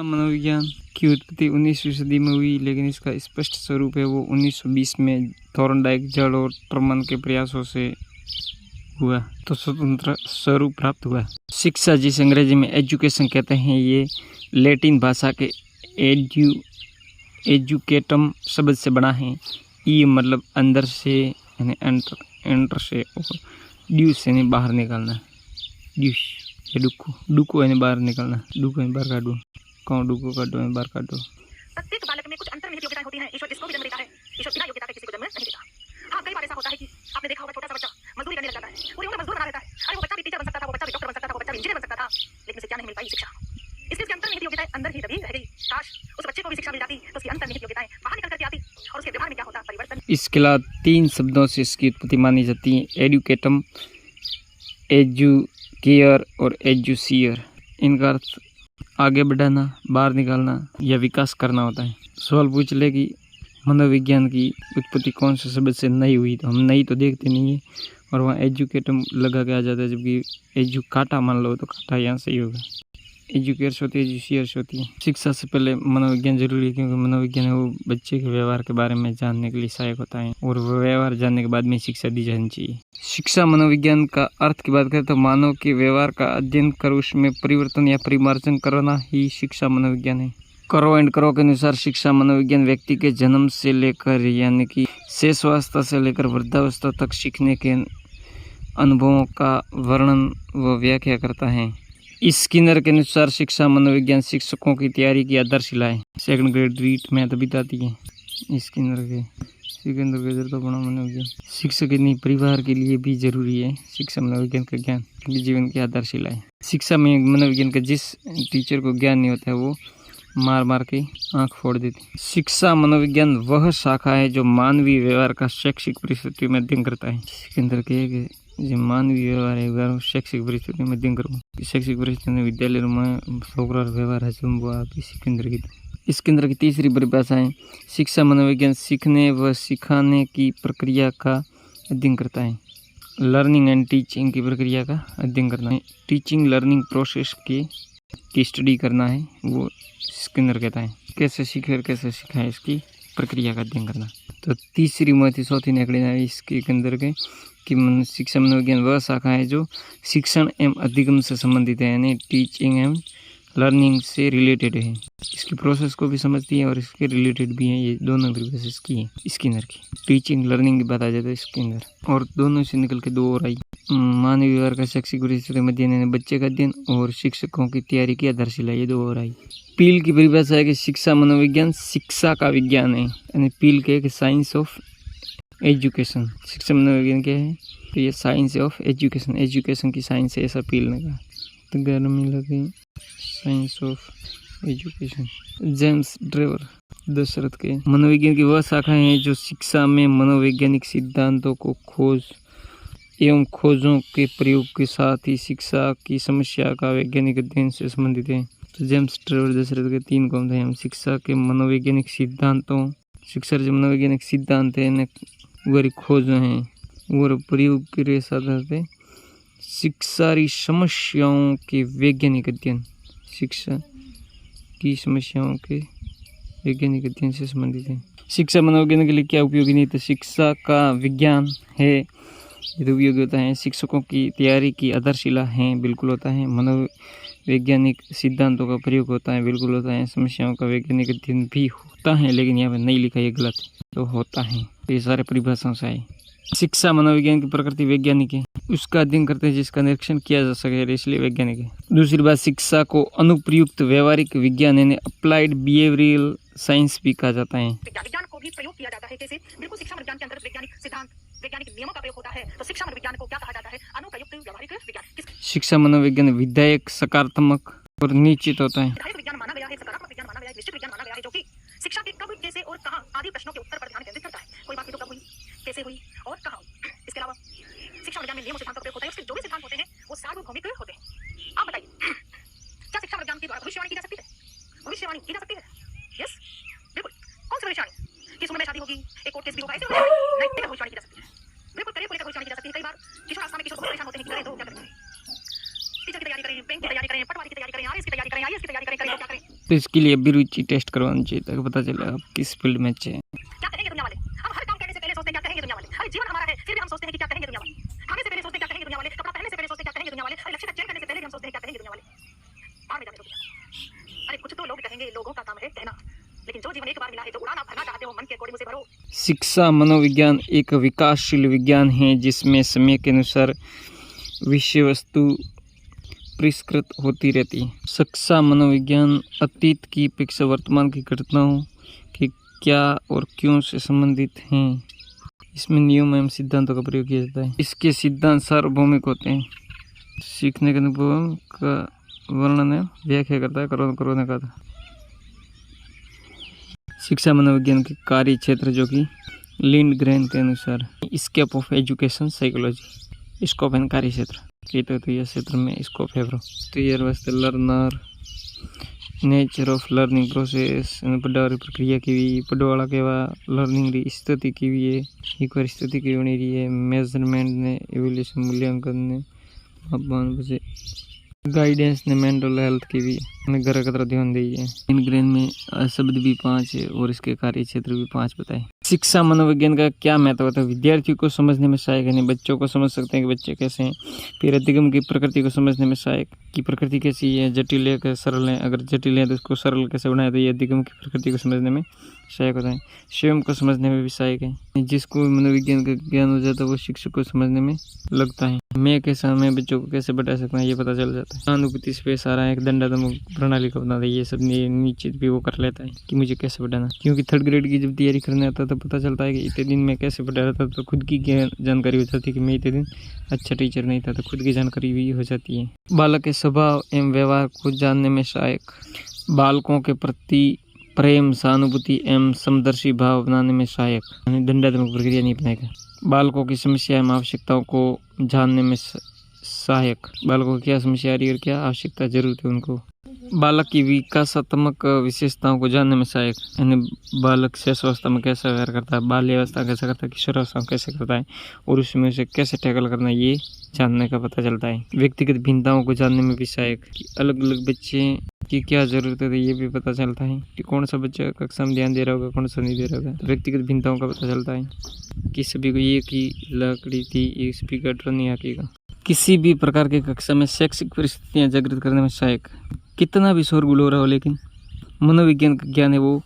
मनोविज्ञान की उत्पत्ति 19वीं सदी में हुई, लेकिन इसका स्पष्ट स्वरूप है वो 1920 में थॉर्नडाइक, जड़ और टर्मन के प्रयासों से हुआ तो स्वतंत्र स्वरूप प्राप्त हुआ। शिक्षा, जिसे अंग्रेजी में एजुकेशन कहते हैं, ये लैटिन भाषा के एजुकेटम शब्द से बना है। ई मतलब अंदर से यानी एंटर से, और ड्यूस यानी बाहर निकालना। ड्यूस ये डुको यानी बाहर निकालना। डुको यानी बाहर काटो। कौन डुको काटो यानी बाहर काटो। प्रत्येक बालक में कुछ अंतर्निहित योग्यताएं होती हैं। ईश्वर जिसको भी जन्म देता है, ईश्वर बिना योग्यता के किसी को जन्म नहीं देता। हाँ, कई बार ऐसा होता है कि आपने देखा होगा छोटा सा बच्चा मजदूरी करने लग जाता है, पूरी उम्र मजदूर बना रहता है। अरे वो बच्चा भी टीचर बन सकता था, वो बच्चा भी डॉक्टर बन सकता था, वो बच्चा भी इंजीनियर बन सकता था, लेकिन उसे क्या नहीं मिल पाई? शिक्षा। इसलिए अंतर्निहित योग्यताएं अंदर ही दबी रह गई। काश उस बच्चे को भी शिक्षा मिल जाती तो उसकी अंतर्निहित योग्यताएं बाहर निकल करके आती और उसके व्यवहार में क्या होता परिवर्तन। इसके अलावा 3 शब्दों से इसकी उत्पत्ति मानी जाती है। एडुकेटम, एजुकेयर और एजुसियर। इनका अर्थ आगे बढ़ाना, बाहर निकालना या विकास करना होता है। सवाल पूछ ले कि मनोविज्ञान की उत्पत्ति कौन से शब्द से नई हुई, तो हम नई तो देखते नहीं है, और वहाँ एजुकेटम लगा के आ जाता है, जबकि एजु काटा मान लो तो काटा यहाँ सही होगा। एजुकेयर्स होती है, एजुसियर्स होती है। शिक्षा से पहले मनोविज्ञान जरूरी है, क्योंकि मनोविज्ञान है वो बच्चे के व्यवहार के बारे में जानने के लिए सहायक होता है, और व्यवहार जानने के बाद में शिक्षा दी जानी चाहिए। शिक्षा मनोविज्ञान का अर्थ की बात करें तो मानव के व्यवहार का अध्ययन कर उसमें परिवर्तन या परिमार्जन करना ही शिक्षा मनोविज्ञान है। करो एंड करो के अनुसार शिक्षा मनोविज्ञान व्यक्ति के जन्म से लेकर यानी कि शेषावस्था से लेकर वृद्धावस्था तक सीखने के अनुभवों का वर्णन व व्याख्या करता है। स्किनर के अनुसार शिक्षा मनोविज्ञान शिक्षकों की तैयारी की आधारशिला है। सेकंड ग्रेड रीट में तो बताती है स्किनर के इधर तो बड़ा मनोविज्ञान शिक्षक नहीं, परिवार के लिए भी जरूरी है शिक्षा मनोविज्ञान का ज्ञान, जीवन की आधारशिला है। शिक्षा में मनोविज्ञान का जिस टीचर को ज्ञान नहीं होता है वो मार मार के आंख फोड़ देती। शिक्षा मनोविज्ञान वह शाखा है जो मानवीय व्यवहार का शैक्षिक परिस्थिति में अध्ययन करता है। इसके अंदर कहे जो मानवीय व्यवहार है शैक्षिक परिस्थिति में अध्ययन करूँ। शैक्षिक परिस्थिति में विद्यालय में छोकरा व्यवहार है इसके अंदर की। इसके अंदर की तीसरी परिभाषा है शिक्षा मनोविज्ञान सीखने व सिखाने की प्रक्रिया का अध्ययन करता है। लर्निंग एंड टीचिंग की प्रक्रिया का अध्ययन करना है। टीचिंग लर्निंग प्रोसेस की स्टडी करना है, वो इसके अंदर कहता है। कैसे सीखे और कैसे सिखाए इसकी प्रक्रिया का अध्ययन करना। तो तीसरी महत्व चौथी निकली है इसके अंदर के कि शिक्षा मनोविज्ञान वह शाखा है जो शिक्षण एवं अधिगम से संबंधित है, यानी टीचिंग एवं लर्निंग से रिलेटेड है। इसकी प्रोसेस को भी समझती है और इसके रिलेटेड भी है। ये दोनों प्रोसेस की है इसके अंदर की। टीचिंग लर्निंग की बात आ जाता है इसके अंदर, और दोनों से निकल के 2 और आई। मानवीय व्यवहार का शैक्षिक परिस्थिति में अध्ययन, बच्चे का अध्ययन और शिक्षकों की तैयारी की आधारशिला, ये 2 और आई। पील की परिभाषा है कि शिक्षा मनोविज्ञान शिक्षा का विज्ञान है, यानी पील के कि साइंस ऑफ एजुकेशन। शिक्षा मनोविज्ञान क्या है? तो ये साइंस ऑफ एजुकेशन, एजुकेशन की साइंस है, ऐसा पील ने कहा। तो गर्मी लगे science of education. James Drever Dashrath के मनोविज्ञान की वह शाखा है जो शिक्षा में मनोवैज्ञानिक सिद्धांतों को खोज एवं खोजों के प्रयोग के साथ ही शिक्षा की समस्या का वैज्ञानिक अध्ययन से संबंधित है। तो जेम्स ड्रेवर दशरथ के 3 कौन थे? हम शिक्षा के मनोवैज्ञानिक सिद्धांतों, शिक्षा जो मनोवैज्ञानिक सिद्धांत है वही खोज हैं और प्रयोग के साथ शिक्षा की समस्याओं के वैज्ञानिक अध्ययन, शिक्षा की समस्याओं के वैज्ञानिक अध्ययन से संबंधित है। शिक्षा मनोविज्ञान के लिए क्या उपयोगी नहीं? तो शिक्षा का विज्ञान है, ये उपयोगी होता है। शिक्षकों की तैयारी की आधारशिला है, बिल्कुल होता है। मनोवैज्ञानिक सिद्धांतों का प्रयोग होता है, बिल्कुल होता है। समस्याओं का वैज्ञानिक अध्ययन भी होता है, लेकिन यहाँ पर नहीं लिखा, ये गलत है, तो होता है। ये सारे परिभाषाओं से आए। शिक्षा मनोविज्ञान की प्रकृति वैज्ञानिक है, उसका अध्ययन करते हैं जिसका निरीक्षण किया जा सके, इसलिए वैज्ञानिक है। दूसरी बात, शिक्षा को अनुप्रयुक्त व्यवहारिक विज्ञान यानी अप्लाइड बिहेवियरल साइंस भी कहा जाता है। विज्ञान को भी प्रयोग किया जाता है। कैसे? बिल्कुल शिक्षा विज्ञान के अंतर्गत वैज्ञानिक सिद्धांत, वैज्ञानिक नियमों का प्रयोग होता है। तो शिक्षा मनोविज्ञान को क्या कहा जाता है? अनुप्रयुक्त व्यवहारिक विज्ञान। शिक्षा मनोविज्ञान विधायक, सकारात्मक और निश्चित होता है। विधायक विज्ञान माना गया है, सकारात्मक विज्ञान माना गया है, निश्चित विज्ञान माना गया है, जो कि शिक्षा के कब, कैसे और कहाँ आदि प्रश्नों के उत्तर पर ध्यान केंद्रित करता है। कोई बात तो कब हुई, कैसे हुई और कहाँ हुई। इसके अलावा शिक्षा विज्ञान में नियम और सिद्धांत का प्रयोग होता है। उसके जो भी सिद्धांत होते हैं वो सार्वभौमिक होते हैं। आप बताइए, क्या शिक्षा विज्ञान के द्वारा भविष्यवाणी की जा सकती है? भविष्यवाणी की जा सकती है? यस, बिल्कुल। कौन सी भविष्यवाणी? किस उम्र में शादी होगी, एक कोर्ट केस भी होगा, ऐसे भविष्यवाणी की जा सकती है। बिल्कुल, करियर को लेकर भविष्यवाणी की जा सकती है। कई बार किशोर अवस्था में किशोर बहुत परेशान होते हैं कि करें तो क्या करें? टीचर की तैयारी करें, बैंक की तैयारी करें, पटवारी की तैयारी करें, आरएस की तैयारी करें, आईएएस की तैयारी करें, तो क्या करें? तो इसके लिए अभिरुचि टेस्ट करवाना चाहिए ताकि पता चले आप किस फील्ड में अच्छे हैं। क्या कहेंगे दुनिया वाले? हम हर काम करने से पहले सोचते हैं क्या कहेंगे दुनिया वाले। अरे जीवन हमारा है फिर भी हम सोचते हैं कि क्या कहेंगे दुनिया वाले। खाने से पहले सोचते हैं क्या कहेंगे दुनिया वाले। कपड़ा पहनने से पहले सोचते हैं क्या कहेंगे दुनिया वाले। अरे लक्ष्य का चयन करने से पहले भी हम सोचते हैं क्या कहेंगे दुनिया वाले। बाहर में जाने दो दुनिया। अरे कुछ तो लोग कहेंगे, लोगों का काम है कहना, लेकिन जो जीवन एक बार मिला है, जो उड़ान आप भरना चाहते हो, मन के अकॉर्डिंग उसे भरो। शिक्षा मनोविज्ञान एक विकासशील विज्ञान है जिसमें समय के अनुसार विषय वस्तु परिष्कृत होती रहती है। शिक्षा मनोविज्ञान अतीत की अपेक्षा वर्तमान की घटनाओं के क्या और क्यों से संबंधित हैं। इसमें नियम एवं सिद्धांतों का प्रयोग किया जाता है। इसके सिद्धांत सार्वभौमिक होते हैं। सीखने के अनुभव का वर्णन है, व्याख्या करता है, करोने का था। शिक्षा मनोविज्ञान के कार्य क्षेत्र जो कि लिंडग्रेन के अनुसार scope of education psychology, scope and कार्य क्षेत्र कहते तो यह क्षेत्र में स्कोप है ब्रो। तो ये वास्ते learner, nature of learning process, पढ़ाई प्रक्रिया की भी पढ़वाड़ा केवा लर्निंग री स्थिति की भी है, एक बार स्थिति की होनी रही है, मेजरमेंट ने इवैल्यूएशन मूल्यांकन ने मापन बसे गाइडेंस ने मेंटल हेल्थ की भी घर का तरफ ध्यान दी है। इन ग्रेन में शब्द भी 5 है और इसके कार्य क्षेत्र भी 5 बताए। शिक्षा मनोविज्ञान का क्या महत्व होता है? विद्यार्थियों को समझने में सहायक है, बच्चों को समझ सकते हैं कि बच्चे कैसे हैं। फिर अधिगम की प्रकृति को समझने में सहायक की प्रकृति कैसी है, जटिल है कि सरल है, अगर जटिल है तो उसको सरल कैसे बनाया, तो ये अधिगम की प्रकृति को समझने में सहायक होता है। स्वयं को समझने में भी सहायक है। जिसको मनोविज्ञान का ज्ञान हो जाता है वो शिक्षक को समझने में लगता है। मैं कैसा, मैं बच्चों को कैसे बढ़ा सकता हूँ ये पता चल जाता है। अनुभूति से सारा एक दंडात्मक प्रणाली को बनाता है, ये सब नीचे भी वो कर लेता है कि मुझे कैसे बढ़ाना। क्योंकि 3rd ग्रेड की जब तैयारी करने आता है तो पता चलता है कि इतने दिन मैं कैसे बढ़ा रहा था, तो खुद की जानकारी हो जाती है कि मैं इतने दिन अच्छा टीचर नहीं था, तो खुद की जानकारी भी हो जाती है। बालक के स्वभाव एवं व्यवहार को जानने में सहायक, बालकों के प्रति प्रेम, सहानुभूति एवं समदर्शी भाव बनाने में सहायक, दंडात्मक प्रक्रिया नहीं बनाएगा। बालकों की समस्या एवं आवश्यकताओं को जानने में सहायक, बालकों की क्या समस्या आ रही है और क्या आवश्यकता जरूरत है उनको। बालक की विकासात्मक विशेषताओं को जानने में सहायक, यानी बालक शेषावस्था में कैसा व्यवहार करता है, बाल्यावस्था कैसा करता है, किशोरावस्था में कैसे करता है और उसमें उसे कैसे टैकल करना है, ये जानने का पता चलता है। व्यक्तिगत भिन्नताओं को जानने में भी सहायक, कि अलग अलग बच्चे की क्या जरूरत है ये भी पता चलता है कि कौन सा बच्चा कक्षा में ध्यान दे रहा होगा, कौन सा नहीं दे रहा होगा। व्यक्तिगत भिन्नताओं का पता चलता है कि सभी को एक ही लकड़ी थी, एक स्पीकर नहीं आकेगा। किसी भी प्रकार की कक्षा में शैक्षिक परिस्थितियाँ जागृत करने में सहायक, कितना भी शोरगुल हो रहा हो लेकिन मनोविज्ञान का ज्ञान है वो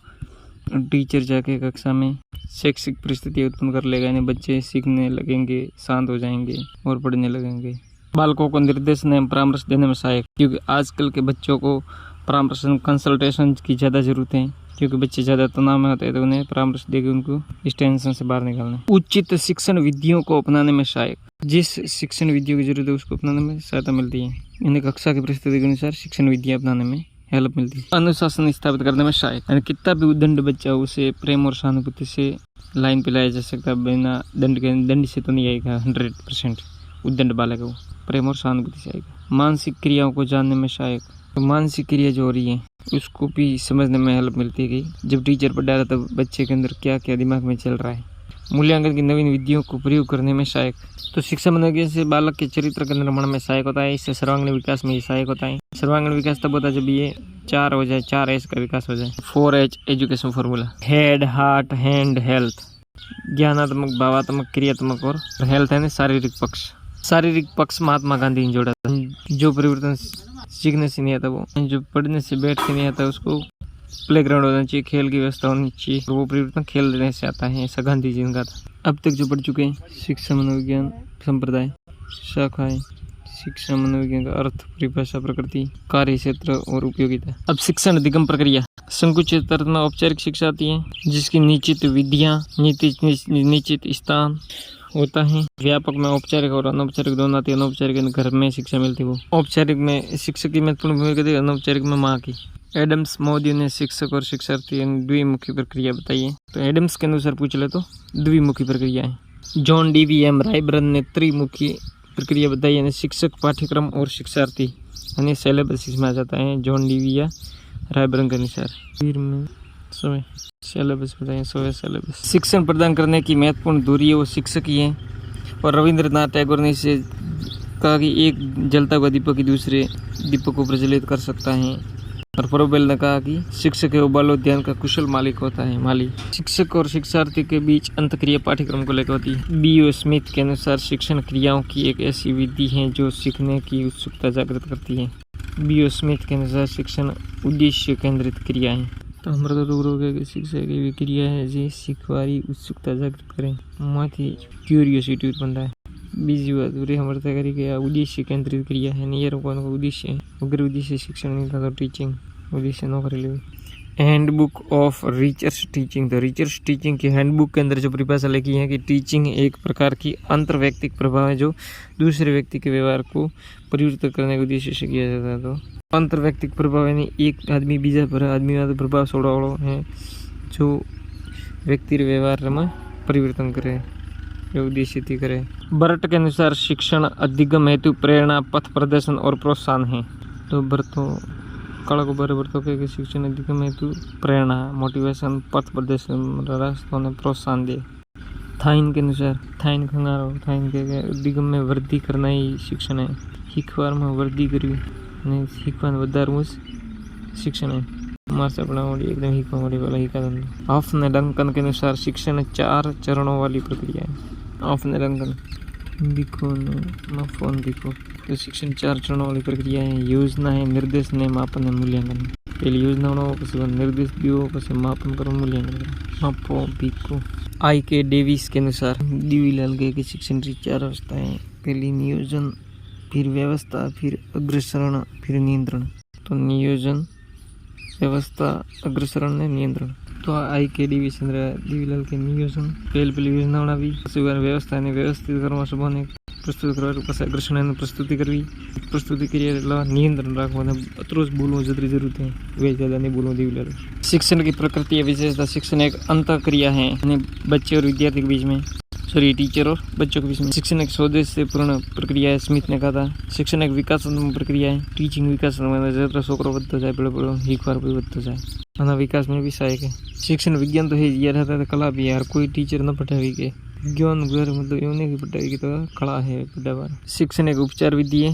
टीचर जाके कक्षा में शैक्षिक परिस्थितियाँ उत्पन्न कर लेगा, यानी बच्चे सीखने लगेंगे, शांत हो जाएंगे और पढ़ने लगेंगे। बालकों को निर्देशन एवं परामर्श देने में सहायक, क्योंकि आजकल के बच्चों को परामर्श कंसल्टेशन की ज़्यादा जरूरत है, क्योंकि बच्चे ज़्यादा तनाव में होते हैं तो उन्हें परामर्श देकर उनको इस टेंशन से बाहर निकालना। उचित शिक्षण विधियों को अपनाने में सहायक, जिस शिक्षण विधियों की जरूरत है उसको अपनाने में सहायता मिलती है। इन्हें कक्षा की परिस्थिति के अनुसार शिक्षण विधियाँ अपनाने में हेल्प मिलती है। अनुशासन स्थापित करने में सहायक, यानी कितना भी उद्दंड बच्चा हो उसे प्रेम और सहानुभूति से लाइन पे लाया जा सकता है, बिना दंड के। दंड से तो नहीं आएगा 100% उद्दंड बालक है वो, प्रेम और सहानुभूति से आएगा। मानसिक क्रियाओं को जानने में सहायक, तो मानसिक क्रिया जो हो रही है उसको भी समझने में हेल्प मिलती है कि जब टीचर पढ़ा रहा तब बच्चे के अंदर क्या क्या दिमाग में चल रहा है। मूल्यांकन की नवीन विधियों को प्रयोग करने में सहायक, तो शिक्षा मनोविज्ञान से बालक के चरित्र के निर्माण में सहायक होता है। इससे सर्वांगीण विकास में सहायक होता है। सर्वांगीण विकास तब होता है जब ये 4 हो जाए, 4H का विकास हो जाए। 4H education formula, head, heart, hand, health, ज्ञानात्मक, भावात्मक, क्रियात्मक और हेल्थ है शारीरिक पक्ष। शारीरिक पक्ष महात्मा गांधी ने जोड़ा था। जो परिवर्तन सीखने से नहीं आता, वो जो पढ़ने से बैठ के नहीं आता, उसको प्लेग्राउंड होना चाहिए, खेल की व्यवस्था होनी चाहिए, तो वो परिवर्तन खेलने से आता है, ऐसा गांधी जी ने कहा था। अब तक जो पढ़ चुके हैं शिक्षा मनोविज्ञान संप्रदाय शाखाएं, शिक्षा मनोविज्ञान का अर्थ, परिभाषा, प्रकृति, कार्य क्षेत्र और उपयोगिता। अब शिक्षण अधिगम प्रक्रिया, संकुचित अर्थ में औपचारिक शिक्षा आती है जिसकी निश्चित विधियां, निश्चित स्थान होता है। व्यापक में औपचारिक और अनौपचारिक दोनों आती है। अनौपचारिक घर में शिक्षा मिलती है, वो औपचारिक में शिक्षक की महत्वपूर्ण भूमिका थी, अनौपचारिक में माँ की। एडम्स महोदय ने शिक्षक और शिक्षार्थी द्विमुखी प्रक्रिया बताई है। तो एडम्स के अनुसार पूछ ले तो द्विमुखी प्रक्रिया है। जॉन डीवीएम रायबर्न ने त्रिमुखी प्रक्रिया बताई, यानी शिक्षक, पाठ्यक्रम और शिक्षार्थी, यानी सिलेबस इसमें आ जाता है जॉन डीवी या रायबर्न के अनुसार। फिर में सिलेबस बताएं, सिलेबस। शिक्षण प्रदान करने की महत्वपूर्ण दूरी है वो शिक्षक ही है। और रविंद्रनाथ टैगोर ने इसे कहा कि एक जलता हुआ दीपक ही दूसरे दीपक को प्रज्वलित कर सकता है। और प्रोबेल ने कहा कि शिक्षक एवं बालोद्यान का कुशल मालिक होता है माली। शिक्षक और शिक्षार्थी के बीच अंतःक्रिया पाठ्यक्रम को लेकर होती है। B.O. स्मिथ के अनुसार शिक्षण क्रियाओं की एक ऐसी विधि है जो सीखने की उत्सुकता जागृत करती है। B.O. स्मिथ के अनुसार शिक्षण उद्देश्य केंद्रित क्रिया है। तो हमारा तो शिक्षा की एવી क्रिया है જે શીખવાની ઉત્સુકતા જાગૃત કરે, માંથી ક્યુરિયોસિટી उत्पन्न થાય। બીજી વાત रे हमारे तैयारी के उद्देश्य केंद्रित क्रिया है। नियर को उद्देश्य है अगर उद्देश्य शिक्षण नहीं था तो टीचिंग उद्देश्य न कर ले। हैंडबुक ऑफ रीचर्स टीचिंग, तो रीचर्स टीचिंग की हैंडबुक के अंदर जो परिभाषा लिखी है कि टीचिंग एक प्रकार की अंतर्वैयक्तिक प्रभाव है जो दूसरे व्यक्ति के व्यवहार को परिवर्तित करने के उद्देश्य से किया जाता है। तो अंतर्वैयक्तिक प्रभाव यानी एक आदमी बीजा पर आदमी वाला प्रभाव छोड़ा है जो व्यक्ति के व्यवहार में परिवर्तन करे, जो उद्देश्य थी करे। बर्ट के अनुसार शिक्षण अधिगम हेतु प्रेरणा पथ प्रदर्शन और प्रोत्साहन है। तो बर्तो काला को बर्तो के शिक्षण अधिगम हेतु प्रेरणा मोटिवेशन पथ प्रदर्शन रास्तों ने प्रोत्साहन दे। थाइन के अनुसार थाइन खंगारो थाइन के अधिगम में वृद्धि करना ही शिक्षण है। शीखवार में वृद्धि करवी ने शीखवान વધારવું शिक्षण है। मार्च अपना एकदम हीखवा वाला हीखा धंधो। ऑफ ने डंकन के अनुसार शिक्षण 4 चरणों वाली प्रक्रिया है। ऑफ ने डंकन दिखो न फोन दिखो, तो शिक्षण 4 चरणों वाली प्रक्रिया है। योजना है, निर्देश ने मापन है, मूल्यांकन। पहले योजना बनाओ, પછી निर्देश दियो, પછી मापन करो, मूल्यांकन करो। मापो बीको। आई के डेविस के अनुसार दीवीलाल के शिक्षण की 4 अवस्थाएं। पहली नियोजन, फिर व्यवस्था, फिर अग्रसरण, फिर नियंत्रण। तो नियोजन, व्यवस्था, अग्रसरण ने नियंत्रण। तो आई के दीवीलाल के नियोजन पहले योजना बनावी, व्यवस्था ने व्यवस्थित करवा, सबने प्रस्तुत करवा, પછી अग्रसरण प्रस्तुति करवी, प्रस्तुति करिए नियंत्रण रखवा। अतरो ज बोलવું जरूरत है, वे ज़्यादा नहीं बोलवा दीवीलाल। शिक्षण की प्रकृति या विशेषता, शिक्षण एक अंतःक्रिया है बच्चे और विद्यार्थी के बीच में, टीचर और बच्चों के बीच में। शिक्षण एक स्वदेश से पूर्ण प्रक्रिया है, स्मिथ ने कहा था। शिक्षण एक विकासात्मक प्रक्रिया है। टीचिंग विकास जरा छोकरो बढ़ता जाए पेड़ो हीखवार भी बढ़ता जाए, आना विकास में भी सहायक है। शिक्षण विज्ञान तो है यार, रहता है कला भी यार, कोई टीचर न पढ़ावी के विज्ञान घर मतलब यूने की पढ़ाई की तो कला है पढ़ावा। शिक्षण एक उपचार विधि है।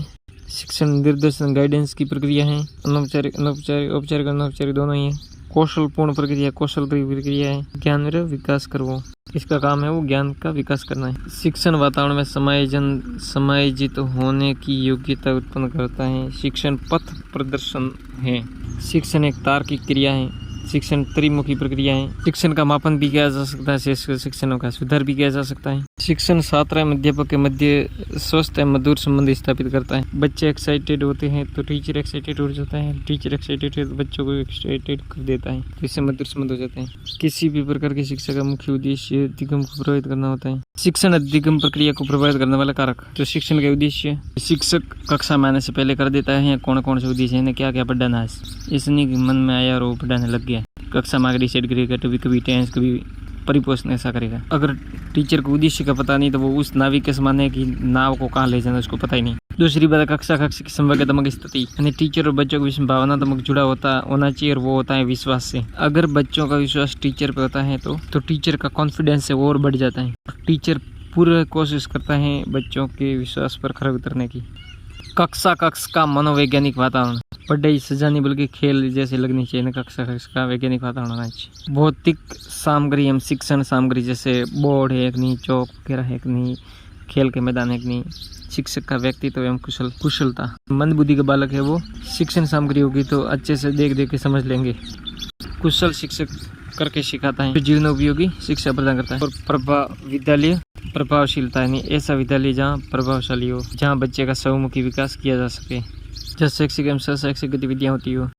शिक्षण निर्देशन गाइडेंस की प्रक्रिया है। अनौपचारिक औपचारिक अनौपचारिक दोनों ही है। कौशलपूर्ण प्रक्रिया, कौशल प्रक्रिया है। ज्ञान में विकास करवो, इसका काम है वो ज्ञान का विकास करना है। शिक्षण वातावरण में समायोजित होने की योग्यता उत्पन्न करता है। शिक्षण पथ प्रदर्शन है। शिक्षण एक तार्किक क्रिया है। शिक्षण त्रिमुखी प्रक्रिया है। शिक्षण का मापन भी किया जा सकता है, शिक्षणों का सुधार भी किया जा सकता है। शिक्षण छात्र एवं अध्यापक के मध्य स्वस्थ एवं मधुर संबंध स्थापित करता है। बच्चे एक्साइटेड होते हैं तो टीचर एक्साइटेड हो जाता है, टीचर एक्साइटेड है तो बच्चों को एक्साइटेड कर देता है, तो इससे मधुर संबंध हो जाते हैं। किसी भी प्रकार की शिक्षा का मुख्य उद्देश्य अधिगम को प्रभावित करना होता है। शिक्षण अधिगम प्रक्रिया को प्रभावित करने वाला कारक, जो शिक्षण के उद्देश्य शिक्षक कक्षा में आने से पहले कर देता है, कौन कौन से उद्देश्य है, क्या क्या पढ़ाना है, इसने मन में आया और वो पढ़ाने लग गया। कक्षा में आगे डिसाइड करेगा, कभी टेंस कभी परिपोषण ऐसा करेगा। अगर टीचर को उद्देश्य का पता नहीं तो वो उस नाविक के समान है कि नाव को कहाँ ले जाना उसको पता ही नहीं। दूसरी बात, कक्षा की संवेगात्मक स्थिति, यानी टीचर और बच्चों के बीच में भावनात्मक जुड़ा होना चाहिए, और वो होता है विश्वास से। अगर बच्चों का विश्वास टीचर पे होता है तो टीचर का कॉन्फिडेंस है वो और बढ़ जाता है। टीचर पूरी कोशिश करता है बच्चों के विश्वास पर खरा उतरने की। कक्षा का मनोवैज्ञानिक वातावरण, पढ़ाई सजा नहीं बल्कि खेल जैसे लगनी चाहिए। कक्षा का वैज्ञानिक वातावरण होना चाहिए। भौतिक सामग्री एवं शिक्षण सामग्री जैसे बोर्ड है कि नहीं, चौक वगैरह है कि नहीं, खेल के मैदान है कि नहीं। शिक्षक का व्यक्तित्व एवं कुशलता, मंद बुद्धि का बालक है वो शिक्षण सामग्री होगी तो अच्छे से देख के समझ लेंगे। कुशल शिक्षक करके सिखाता है, जीवन उपयोगी शिक्षा प्रदान करता है। और विद्यालय प्रभावशीलता, यानी ऐसा विद्यालय जहाँ प्रभावशाली हो, जहाँ बच्चे का बहुमुखी विकास किया जा सके, जहाँ शैक्षिक एवं शैक्षिक गतिविधियाँ होती हो।